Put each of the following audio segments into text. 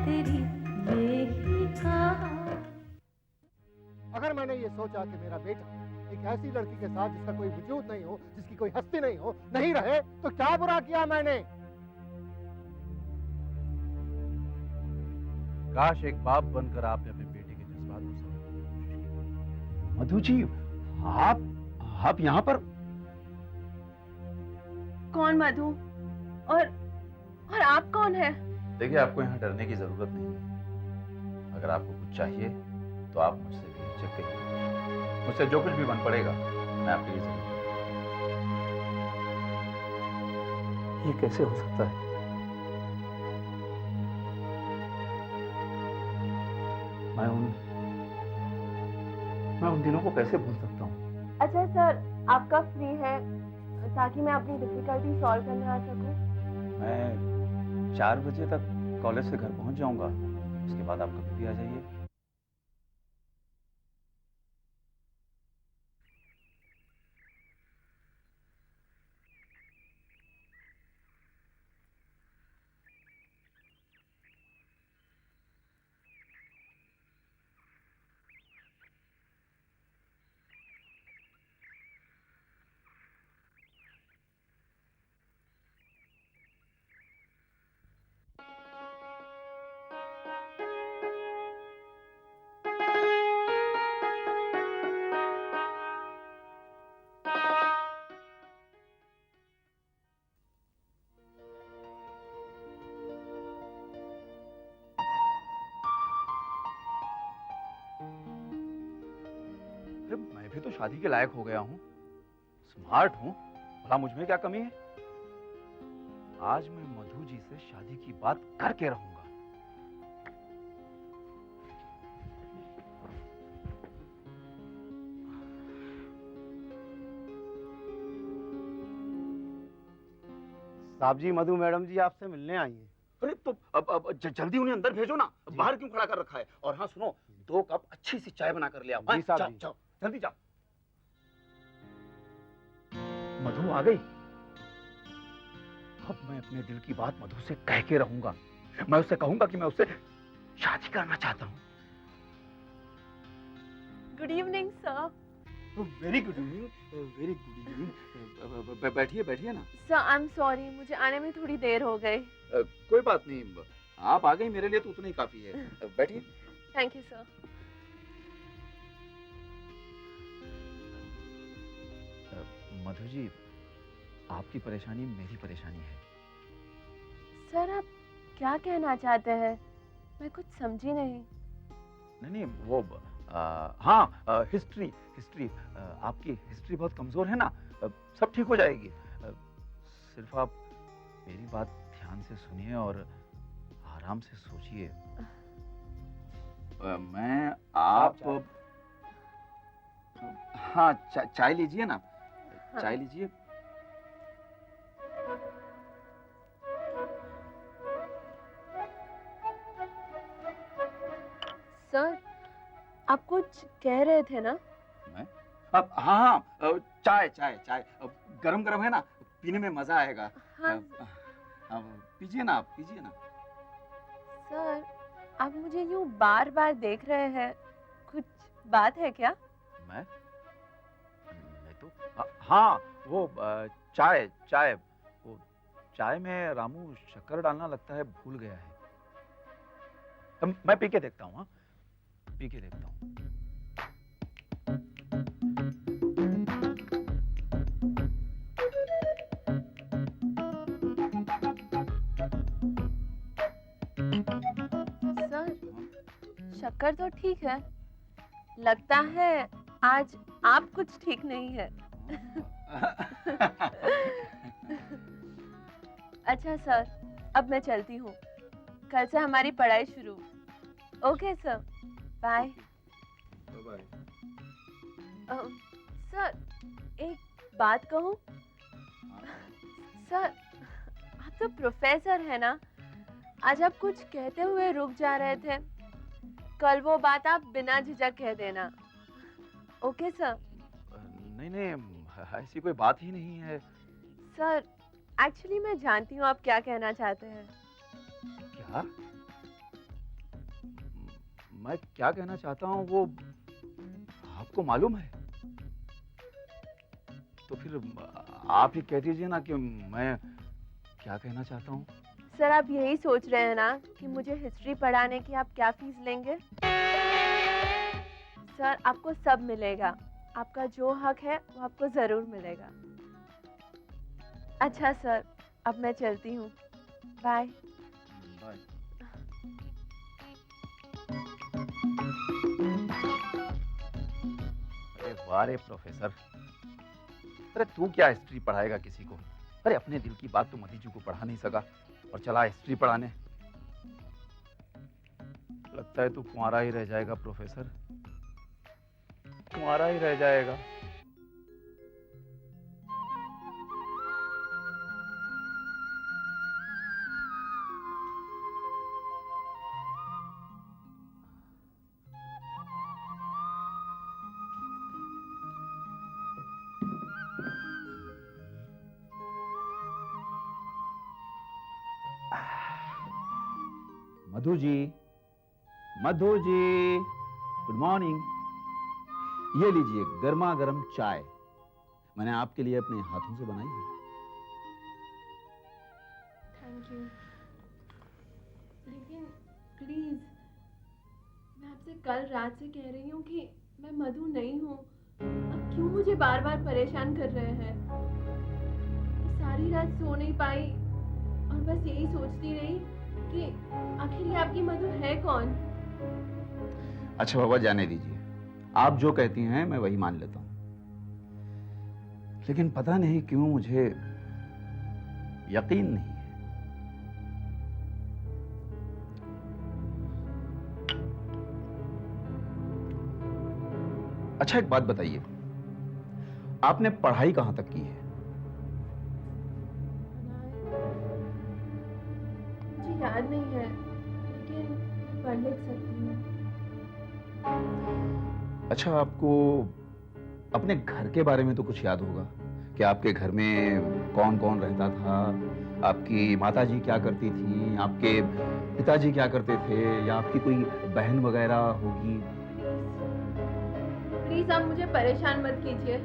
तेरी यही कहा। अगर मैंने ये सोचा कि मेरा बेटा एक ऐसी लड़की के साथ जिसका कोई वजूद नहीं हो, जिसकी कोई हस्ती नहीं हो, नहीं रहे, तो क्या बुरा किया मैंने? काश एक बाप बनकर आपने अपने बेटे के जज्बात को समझने की कोशिश की। मधु जी, आप यहाँ पर? कौन मधु? और आप कौन है? देखिए, आपको यहाँ डरने की जरूरत नहीं है। अगर आपको कुछ चाहिए तो आप मुझसे बेझिझक कहिए। मुझसे जो कुछ भी बन पड़ेगा मैं आपके लिए जरूर करूंगा। ये कैसे हो सकता है? मैं उन दिनों को कैसे भूल सकता हूँ? अच्छा सर, आप कब फ्री है ताकि मैं अपनी डिफिकल्टी सॉल्व करने आ सकूं? मैं 4 बजे तक कॉलेज से घर पहुंच जाऊंगा। उसके बाद आप कभी भी आ जाइए। मैं भी तो शादी के लायक हो गया हूँ, स्मार्ट हूँ। भला मुझ में क्या कमी है? आज मैं मधु जी से शादी की बात करके रहूंगा। साहब जी, मधु मैडम जी आपसे मिलने आई हैं। अरे तो अब जल्दी उन्हें अंदर भेजो ना। बाहर क्यों खड़ा कर रखा है? और हाँ सुनो, 2 कप अच्छी सी चाय बना कर ले आओ। जी साहब जाओ जी। जाओ, जल्दी जाओ। मधु आ गई। अब मैं अपने दिल की बात मधु से कह के रहूंगा। मैं उससे कहूंगा कि मैं उससे शादी करना चाहता हूँ। Good evening sir. Very good evening, very good evening. बैठिए बैठिए ना। सर आई एम सॉरी, मुझे आने में थोड़ी देर हो गई। कोई बात नहीं, आप आ गई, मेरे लिए तो उतना ही काफी है। बैठिए। Thank you sir. Madhu ji, आपकी परेशानी मेरी परेशानी है। सर आप क्या कहना चाहते हैं? मैं कुछ समझी नहीं। नहीं वो हाँ, हिस्ट्री आपकी हिस्ट्री बहुत कमजोर है ना। सब ठीक हो जाएगी। सिर्फ आप मेरी बात ध्यान से सुनिए और आराम से सोचिए। मैं आप हाँ, चाय लीजिए ना। हाँ। चाय लीजिए। सर आप कुछ कह रहे थे ना? मैं अब हाँ, चाय गरम गरम है ना, पीने में मजा आएगा। हाँ। पीजिए ना, आप पीजिए ना। सर आप मुझे यूं बार बार देख रहे हैं, कुछ बात है क्या? मैं तो हाँ, वो चाय वो चाय में रामू शक्कर डालना लगता है भूल गया है। मैं पी के देखता हूँ। हाँ, पी के देखता हूँ। सर शक्कर तो ठीक है, लगता है आज आप कुछ ठीक नहीं है। अच्छा सर, अब मैं चलती हूँ, कल से हमारी पढ़ाई शुरू। Okay sir, bye. Bye. Sir एक बात कहूँ? सर आप तो प्रोफेसर है ना, आज आप कुछ कहते हुए रुक जा रहे थे, कल वो बात आप बिना झिझक कह देना। Okay sir? नहीं, ऐसी कोई बात ही नहीं है। सर एक्चुअली मैं जानती हूँ आप क्या कहना चाहते हैं। क्या? मैं क्या कहना चाहता हूँ वो आपको मालूम है? तो फिर आप ही कह दीजिए ना कि मैं क्या कहना चाहता हूँ। सर आप यही सोच रहे हैं ना कि मुझे हिस्ट्री पढ़ाने की आप क्या फीस लेंगे? सर आपको सब मिलेगा, आपका जो हक है वो आपको ज़रूर मिलेगा। अच्छा सर, अब मैं चलती हूँ, बाय। बाय। अरे वाह रे प्रोफेसर, अरे तू क्या हिस्ट्री पढ़ाएगा किसी को? अरे अपने दिल की बात तो मती जी को पढ़ा नहीं सका और चला हिस्ट्री पढ़ाने। लगता है तू कुंवारा ही रह जाएगा प्रोफेसर, कुंवारा ही रह जाएगा। Madhu ji, Madhu ji, good morning. ये लीजिए गर्मा गर्म चाय, मैंने आपके लिए अपने हाथों से बनाई है। Thank you. लेकिन प्लीज, मैं आपसे कल रात से कह रही हूँ कि मैं मधु नहीं हूँ। अब क्यों मुझे बार बार परेशान कर रहे हैं? मैं सारी रात सो नहीं पाई और बस यही सोचती रही कि आखिर ये आपकी मधु है कौन? अच्छा बाबा जाने दीजिए, आप जो कहती हैं मैं वही मान लेता हूं, लेकिन पता नहीं क्यों मुझे यकीन नहीं है। अच्छा एक बात बताइए, आपने पढ़ाई कहां तक की है? मुझे याद नहीं है, लेकिन मैं पढ़ लिख सकती हूँ। अच्छा आपको अपने घर के बारे में तो कुछ याद होगा कि आपके घर में कौन कौन रहता था, आपकी माताजी क्या करती थी, आपके पिताजी क्या करते थे, या आपकी कोई बहन वगैरह होगी? प्लीज आप मुझे परेशान मत कीजिए।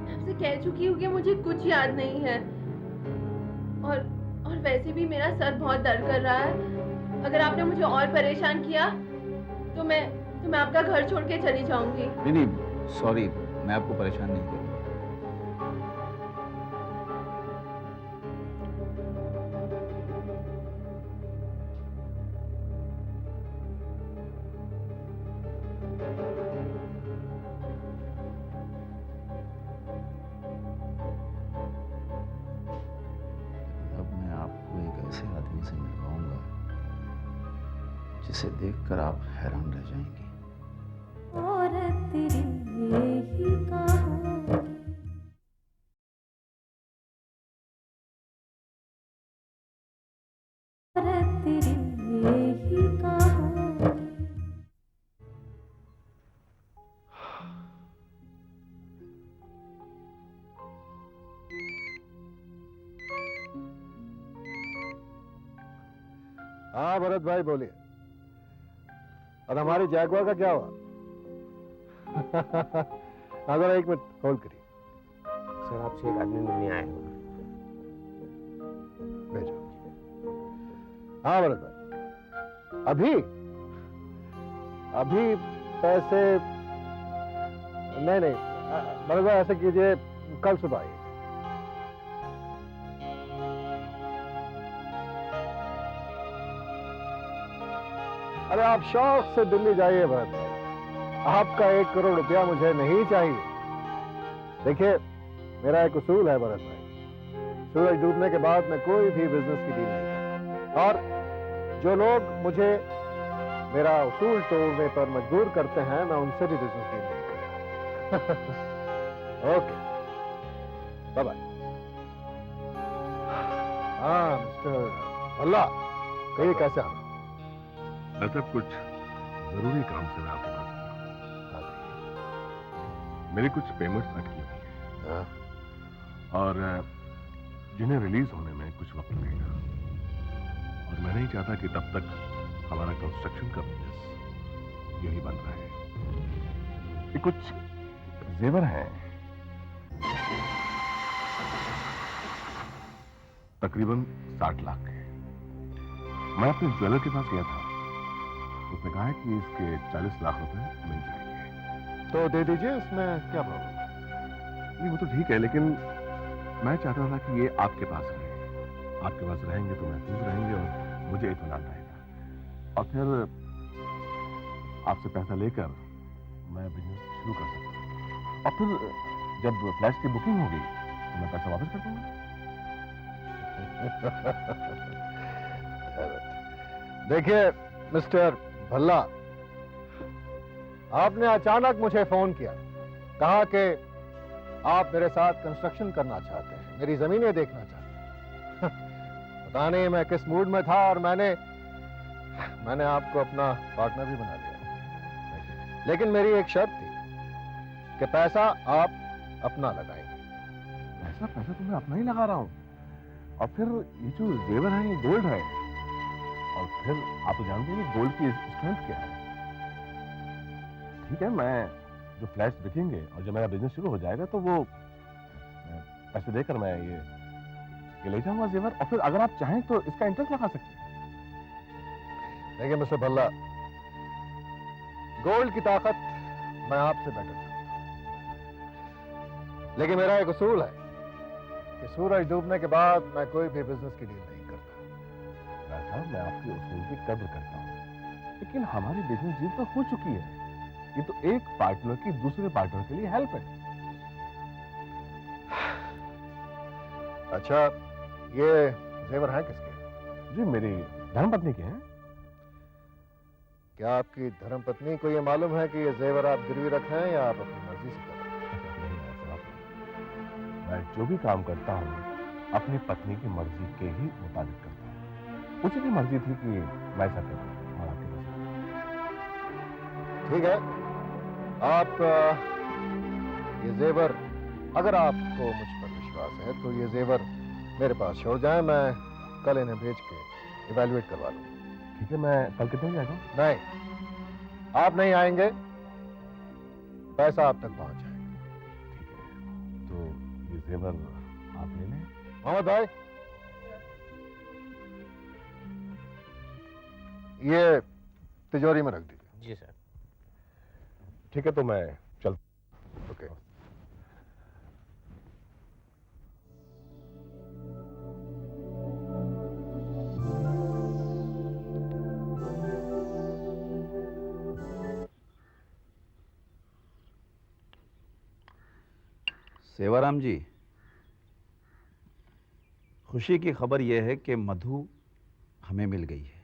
आपसे कह चुकी हूँ कि मुझे कुछ याद नहीं है, और वैसे भी मेरा सर बहुत दर्द कर रहा है। अगर आपने मुझे और परेशान किया तो मैं आपका घर छोड़ के चली जाऊंगी। नहीं सॉरी, मैं आपको परेशान नहीं करूंगा। अब मैं आपको एक ऐसे आदमी से मिलवाऊंगा जिसे देखकर आप हैरान रह जाएंगे। और तेरी यही कहानी, और तेरी यही कहानी। हाँ भरत भाई बोलिए। और हमारी जैगुआर का क्या हुआ? अगर एक मिनट होल्ड करिए। सर आपसे एक आदमी मिलने आया हुआ। भेजो। हाँ भरत भाई, अभी अभी पैसे नहीं, भरत भाई ऐसे कीजिए, कल सुबह आइए। अरे आप शौक से दिल्ली जाइए भरत भाई, आपका 1 करोड़ रुपया मुझे नहीं चाहिए। देखिए मेरा एक उसूल है भरत भाई, सूरज डूबने के बाद मैं कोई भी बिजनेस की डील नहीं करता, और जो लोग मुझे मेरा उसूल तोड़ने पर मजबूर करते हैं मैं उनसे भी बिजनेस डील नहीं करता। Okay bye bye. हाँ मिस्टर अल्लाह, कहिए कैसे आना? मैं सब कुछ जरूरी काम से मैं आपके पास आया। मेरी कुछ पेमेंट्स अटकी हुई हैं और जिन्हें रिलीज होने में कुछ वक्त लगेगा, और मैं नहीं चाहता कि तब तक हमारा कंस्ट्रक्शन का बिजनेस यही बन रहा है। ये कुछ जेवर हैं, तकरीबन 60 लाख के। मैं अपने ज्वेलर के पास गया था, उसने कहा है कि इसके 40 लाख रुपए मिल जाएंगे। तो दे दीजिए, इसमें क्या प्रॉब्लम? नहीं वो तो ठीक है, लेकिन मैं चाहता था कि ये आपके पास रहे। आपके पास रहेंगे तो महफूज रहेंगे और मुझे इत्मीनान रहेगा, और फिर आपसे पैसा लेकर मैं बिजनेस शुरू कर सकता हूँ, और फिर जब फ्लैट की बुकिंग होगी तो मैं पैसा वापस कर दूंगा। देखिए मिस्टर भल्ला, आपने अचानक मुझे फोन किया, कहा कि आप मेरे साथ कंस्ट्रक्शन करना चाहते हैं, मेरी जमीनें देखना चाहते हैं। पता नहीं मैं किस मूड में था, और मैंने आपको अपना पार्टनर भी बना लिया। लेकिन मेरी एक शर्त थी कि पैसा आप अपना लगाएंगे। पैसा तो मैं अपना ही लगा रहा हूँ, और फिर ये जो जेवर है ये गोल्ड है, और फिर आप तो जानते हैं गोल्ड की स्ट्रेंथ क्या है। ठीक है, मैं जो फ्लैट्स बिकेंगे और जब मेरा बिजनेस शुरू हो जाएगा तो वो पैसे देकर मैं ये ले जाऊंगा जेवर, और फिर अगर आप चाहें तो इसका इंटरेस्ट लगा सकते हैं। देखिए मिस्टर भल्ला, गोल्ड की ताकत मैं आपसे बेटर जानता हूं, लेकिन मेरा एक उसूल है कि सूरज डूबने के बाद मैं कोई भी बिजनेस की डील नहीं करता। वैसा मैं आपके उसूल की कद्र करता हूं, लेकिन हमारी बिजनेस डील तो हो चुकी है। ये तो एक पार्टनर की दूसरे पार्टनर के लिए हेल्प है। अच्छा, ये जेवर हैं किसके? जी मेरी धर्मपत्नी के हैं। क्या आपकी धर्मपत्नी को ये मालूम है कि ये जेवर आप गिरवी रख रहे हैं, या आप अपनी मर्जी से कर रहे हैं? नहीं ऐसा नहीं। मैं जो भी काम करता हूँ अपनी पत्नी की मर्जी के ही मुताबिक करता हूँ। उसी की मर्जी थी कि मैं ऐसा करूँ, और आपके पास। ठीक है, आप ये जेवर, अगर आपको मुझ पर विश्वास है तो ये जेवर मेरे पास छोड़ जाएं, मैं कल इन्हें भेज के इवैल्यूएट करवा लूँ। ठीक है, मैं कल कितने बजे आऊँ? नहीं, आप नहीं आएंगे, पैसा आप तक पहुंच जाएगा। ठीक है, तो ये जेवर आप ले लें। मोहम्मद भाई, ये तिजोरी में रख दीजिए। जी सर। ठीक है, तो मैं चलता। ओके। सेवाराम जी, खुशी की खबर यह है कि मधु हमें मिल गई है।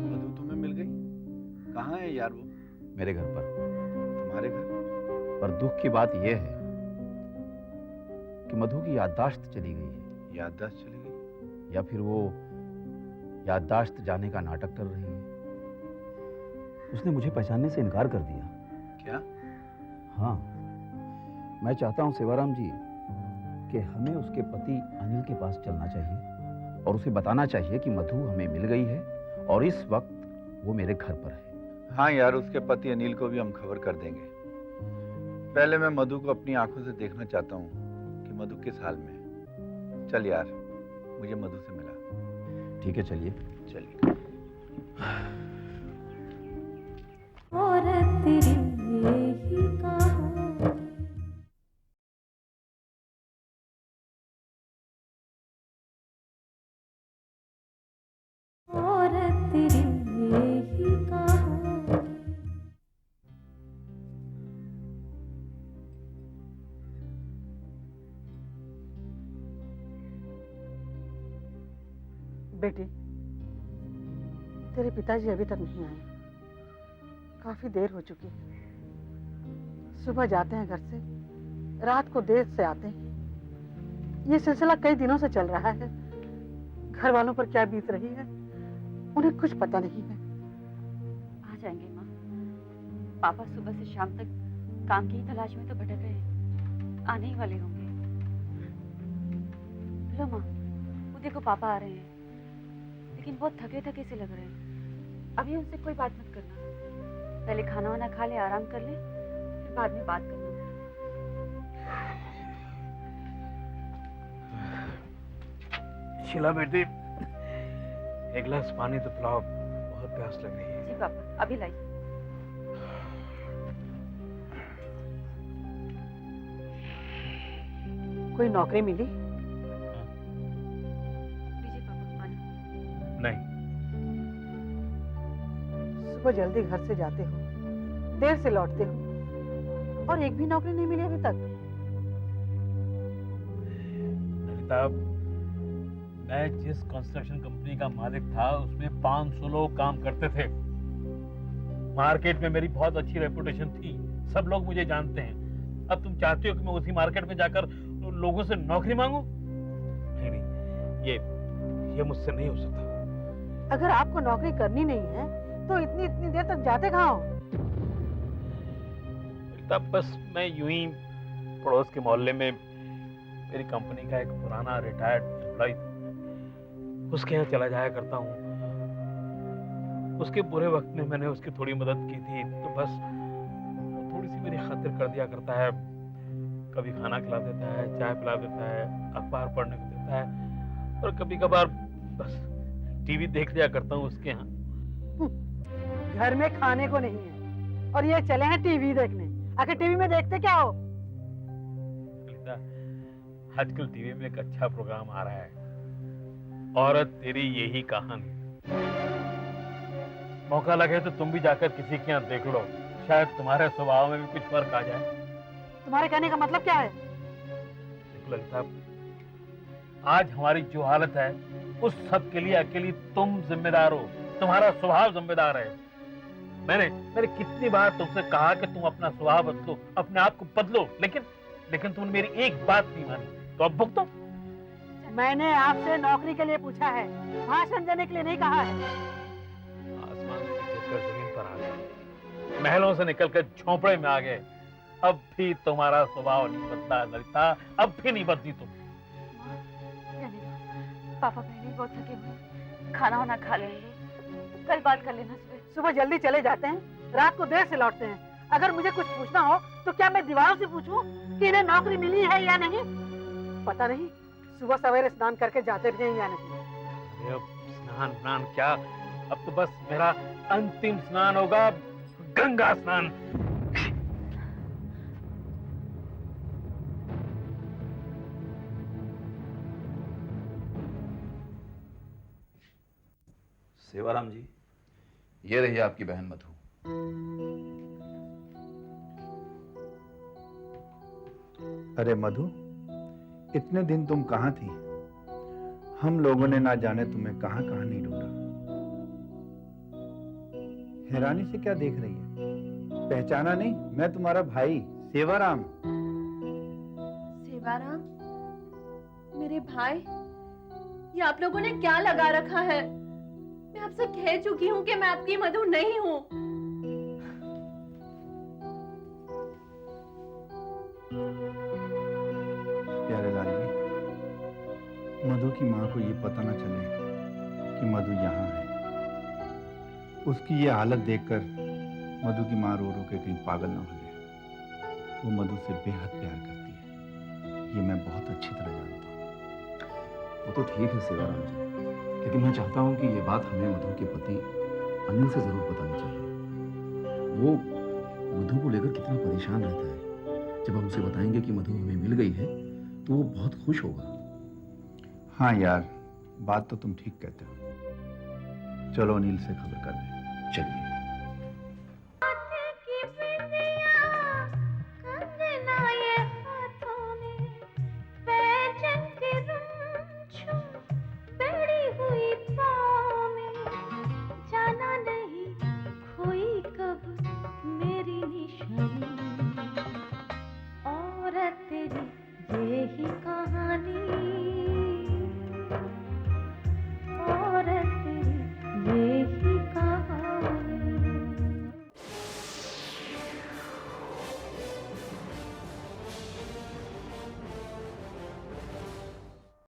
मधु तुम्हें मिल गई? कहाँ है यार वो? मेरे घर पर। तुम्हारे घर? पर दुख की बात यह है कि मधु की याददाश्त चली गई है। याददाश्त चली गई? या फिर वो याददाश्त जाने का नाटक कर रही है। उसने मुझे पहचानने से इनकार कर दिया। क्या? हाँ, मैं चाहता हूं सेवाराम जी कि हमें उसके पति अनिल के पास चलना चाहिए और उसे बताना चाहिए कि मधु हमें मिल गई है और इस वक्त वो मेरे घर पर है। हाँ यार, उसके पति अनिल को भी हम खबर कर देंगे। पहले मैं मधु को अपनी आंखों से देखना चाहता हूँ कि मधु किस हाल में है। चल यार, मुझे मधु से मिला। ठीक है, चलिए। चलिए। और तेरी यही कहानी, और तेरी यही कहानी। बेटी, तेरे पिताजी अभी तक नहीं आए। काफी देर हो चुकी है। सुबह जाते हैं घर से, रात को देर से आते हैं। ये सिलसिला कई दिनों से चल रहा है। घर वालों पर क्या बीत रही है उन्हें कुछ पता नहीं है। आ जाएंगे माँ। पापा सुबह से शाम तक काम की तलाश में तो भटक रहे हैं, आने ही वाले होंगे। लो माँ, वो देखो पापा आ रहे हैं, लेकिन बहुत थके थके से लग रहे हैं। अभी उनसे कोई बात मत करना। पहले खाना वाना खा ले, आराम कर ले, फिर बाद में बात करना। शीला बेटी, एक गिलास पानी तो पिलाओ, बहुत प्यास लग रही है। जी पापा, अभी लाइए। कोई नौकरी मिली? लीजिए पापा पानी। नहीं, सुबह जल्दी घर से जाते हो, देर से लौटते हो, और एक भी नौकरी नहीं मिली अभी तक। ललिता, मैं जिस कंस्ट्रक्शन कंपनी का मालिक था उसमें 500 लोग काम करते थे। मार्केट में मेरी बहुत अच्छी रेपुटेशन थी, सब लोग मुझे जानते हैं। अब तुम चाहते हो कि मैं उसी मार्केट में जाकर लोगों से नौकरी मांगू? नहीं नहीं, ये मुझसे नहीं हो सकता। अगर आपको नौकरी करनी नहीं है तो इतनी इतनी देर तक जाते कहाँ हो? तब बस मैं यूं ही पड़ोस के मोहल्ले में मेरी कंपनी का एक पुराना रिटायर्ड एम्प्लॉय, उसके यहाँ चला जाया करता हूँ। उसके बुरे वक्त में मैंने उसकी थोड़ी मदद की थी, तो बस वो थोड़ी सी मेरी खातिर कर दिया करता है। कभी खाना खिला देता है, चाय पिला देता है, अखबार पढ़ने को देता है, और कभी कभार बस टीवी देख लिया करता हूँ उसके यहाँ। घर में खाने को नहीं है और ये चले हैं टीवी देखने। आखिर टीवी में देखते क्या हो? आजकल टीवी में एक अच्छा प्रोग्राम आ रहा है, औरत तेरी यही कहानी। मौका लगे तो तुम भी जाकर किसी के यहाँ देख लो, शायद तुम्हारे स्वभाव में भी कुछ फर्क आ जाए। तुम्हारे कहने का मतलब क्या है? देखो ललिता, आज हमारी जो हालत है उस सब के लिए अकेली तुम जिम्मेदार हो, तुम्हारा स्वभाव जिम्मेदार है। मैंने कितनी बार तुमसे कहा कि तुम अपना स्वभाव बदलो, अपने आप को बदलो, लेकिन तुमने मेरी एक बात नहीं मानी, तो अब भुगतो। मैंने आपसे नौकरी के लिए पूछा है, भाषण देने के लिए नहीं कहा है। आसमान से गिरकर जमीन पर आ गए, महलों से निकलकर झोंपड़े में आ गए, अब भी तुम्हारा स्वभाव नहीं बदला ललिता, अब भी नहीं बदली तुम। पापा पहले ही बहुत थके हुए, खाना वाना खा लेंगे, कल बात कर लेना। सुबह जल्दी चले जाते हैं, रात को देर से लौटते हैं। अगर मुझे कुछ पूछना हो तो क्या मैं दीवारों से पूछूं कि इन्हें नौकरी मिली है या नहीं? पता नहीं सुबह सवेरे स्नान करके जाते भी हैं या नहीं। अरे अब स्नान क्या, अब तो बस मेरा अंतिम स्नान होगा, गंगा स्नान। सेवाराम जी, ये रही आपकी बहन मधु। अरे मधु, इतने दिन तुम कहाँ थी? हम लोगों ने ना जाने तुम्हें कहाँ कहाँ नहीं ढूंढा। हैरानी से क्या देख रही है? पहचाना नहीं? मैं तुम्हारा भाई सेवाराम। सेवाराम? मेरे भाई? ये आप लोगों ने क्या लगा रखा है? मैं आपसे कह चुकी हूँ कि मैं आपकी मधु नहीं हूँ। प्यारे लाल जी, मधु की माँ को ये पता ना चले कि मधु यहाँ है। उसकी ये हालत देखकर मधु की माँ रो रो के कहीं पागल ना हो जाए। वो मधु से बेहद प्यार करती है, ये मैं बहुत अच्छी तरह जानता हूँ। वो तो ठीक है सेवाराम जी, लेकिन मैं चाहता हूँ कि ये बात हमें मधु के पति अनिल से जरूर बतानी चाहिए। वो मधु को लेकर कितना परेशान रहता है। जब हम उसे बताएंगे कि मधु हमें मिल गई है तो वो बहुत खुश होगा। हाँ यार, बात तो तुम ठीक कहते हो। चलो अनिल से खबर कर लें। चलिए।